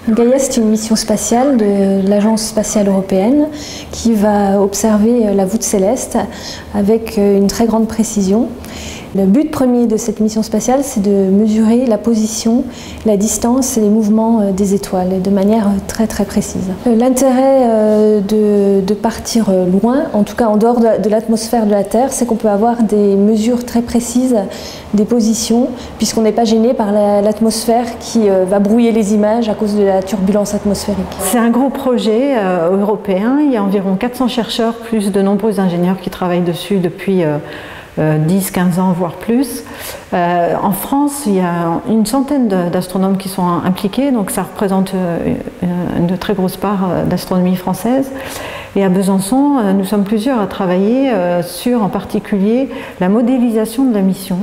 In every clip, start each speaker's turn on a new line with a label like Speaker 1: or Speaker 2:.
Speaker 1: Gaia, c'est une mission spatiale de l'Agence spatiale européenne qui va observer la voûte céleste avec une très grande précision. Le but premier de cette mission spatiale, c'est de mesurer la position, la distance et les mouvements des étoiles de manière très précise. L'intérêt de partir loin, en tout cas en dehors de l'atmosphère de la Terre, c'est qu'on peut avoir des mesures très précises des positions, puisqu'on n'est pas gêné par l'atmosphère qui va brouiller les images à cause de la turbulence atmosphérique.
Speaker 2: C'est un gros projet européen. Il y a environ 400 chercheurs, plus de nombreux ingénieurs qui travaillent dessus depuis 10-15 ans, voire plus. En France, il y a une centaine d'astronomes qui sont impliqués, donc ça représente une très grosse part d'astronomie française. Et à Besançon, nous sommes plusieurs à travailler sur, en particulier, la modélisation de la mission,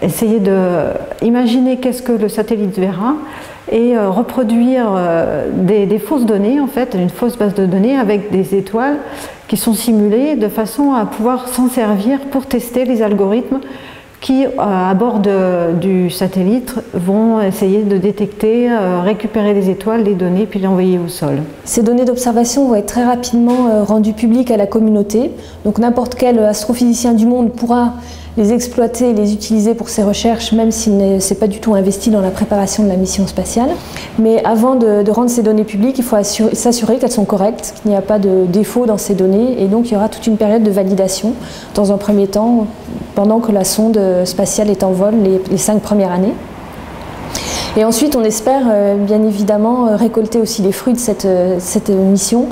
Speaker 2: essayer d'imaginer qu'est-ce que le satellite verra et reproduire des fausses données, en fait, une fausse base de données avec des étoiles qui sont simulées de façon à pouvoir s'en servir pour tester les algorithmes qui, à bord du satellite, vont essayer de détecter, récupérer les étoiles, les données, puis les envoyer au sol.
Speaker 1: Ces données d'observation vont être très rapidement rendues publiques à la communauté. Donc n'importe quel astrophysicien du monde pourra les exploiter et les utiliser pour ses recherches, même s'il ne s'est pas du tout investi dans la préparation de la mission spatiale. Mais avant de rendre ces données publiques, il faut s'assurer qu'elles sont correctes, qu'il n'y a pas de défaut dans ces données, et donc il y aura toute une période de validation, dans un premier temps, pendant que la sonde spatiale est en vol les 5 premières années. Et ensuite, on espère bien évidemment récolter aussi les fruits de cette mission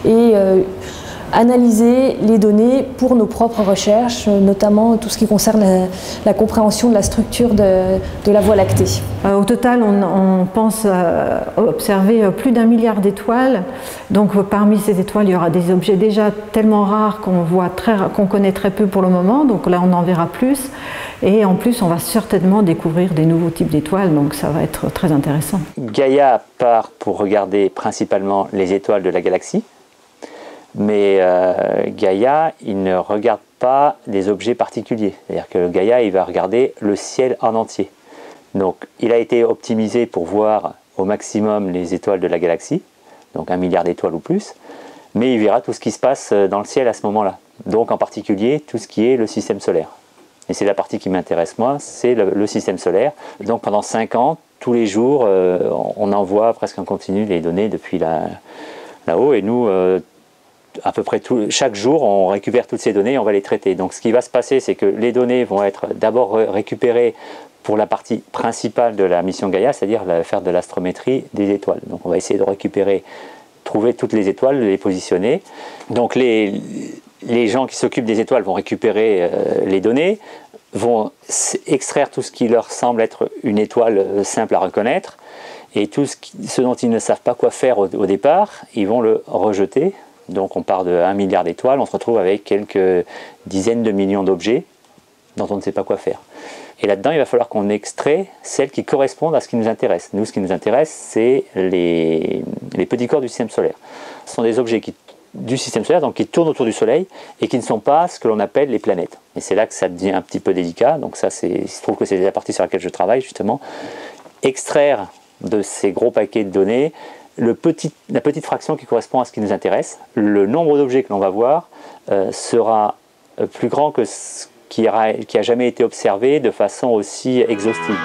Speaker 1: et analyser les données pour nos propres recherches, notamment tout ce qui concerne la compréhension de la structure de la Voie lactée.
Speaker 2: Au total, on pense observer plus d'1 milliard d'étoiles. Donc parmi ces étoiles, il y aura des objets déjà tellement rares qu'on connaît très peu pour le moment. Donc là, on en verra plus. Et en plus, on va certainement découvrir des nouveaux types d'étoiles. Donc ça va être très intéressant.
Speaker 3: Gaia part pour regarder principalement les étoiles de la galaxie. Mais Gaia, il ne regarde pas des objets particuliers. C'est-à-dire que Gaia, il va regarder le ciel en entier. Donc, il a été optimisé pour voir au maximum les étoiles de la galaxie, donc 1 milliard d'étoiles ou plus, mais il verra tout ce qui se passe dans le ciel à ce moment-là. Donc, en particulier, tout ce qui est le système solaire. Et c'est la partie qui m'intéresse, moi, c'est le système solaire. Donc, pendant 5 ans, tous les jours, on envoie presque en continu les données depuis là-haut, et nous, à peu près chaque jour, on récupère toutes ces données et on va les traiter. Donc ce qui va se passer, c'est que les données vont être d'abord récupérées pour la partie principale de la mission Gaia, c'est-à-dire faire de l'astrométrie des étoiles. Donc on va essayer de récupérer, trouver toutes les étoiles, les positionner. Donc les gens qui s'occupent des étoiles vont récupérer les données, vont extraire tout ce qui leur semble être une étoile simple à reconnaître, et tout ce dont ils ne savent pas quoi faire au départ, ils vont le rejeter. Donc on part de 1 milliard d'étoiles, on se retrouve avec quelques dizaines de millions d'objets dont on ne sait pas quoi faire. Et là-dedans, il va falloir qu'on extrait celles qui correspondent à ce qui nous intéresse. Nous, ce qui nous intéresse, c'est les petits corps du système solaire. Ce sont des objets du système solaire, donc qui tournent autour du Soleil et qui ne sont pas ce que l'on appelle les planètes. Et c'est là que ça devient un petit peu délicat. Donc ça, il se trouve que c'est la partie sur laquelle je travaille, justement. Extraire de ces gros paquets de données la petite fraction qui correspond à ce qui nous intéresse. Le nombre d'objets que l'on va voir sera plus grand que ce qui a jamais été observé de façon aussi exhaustive.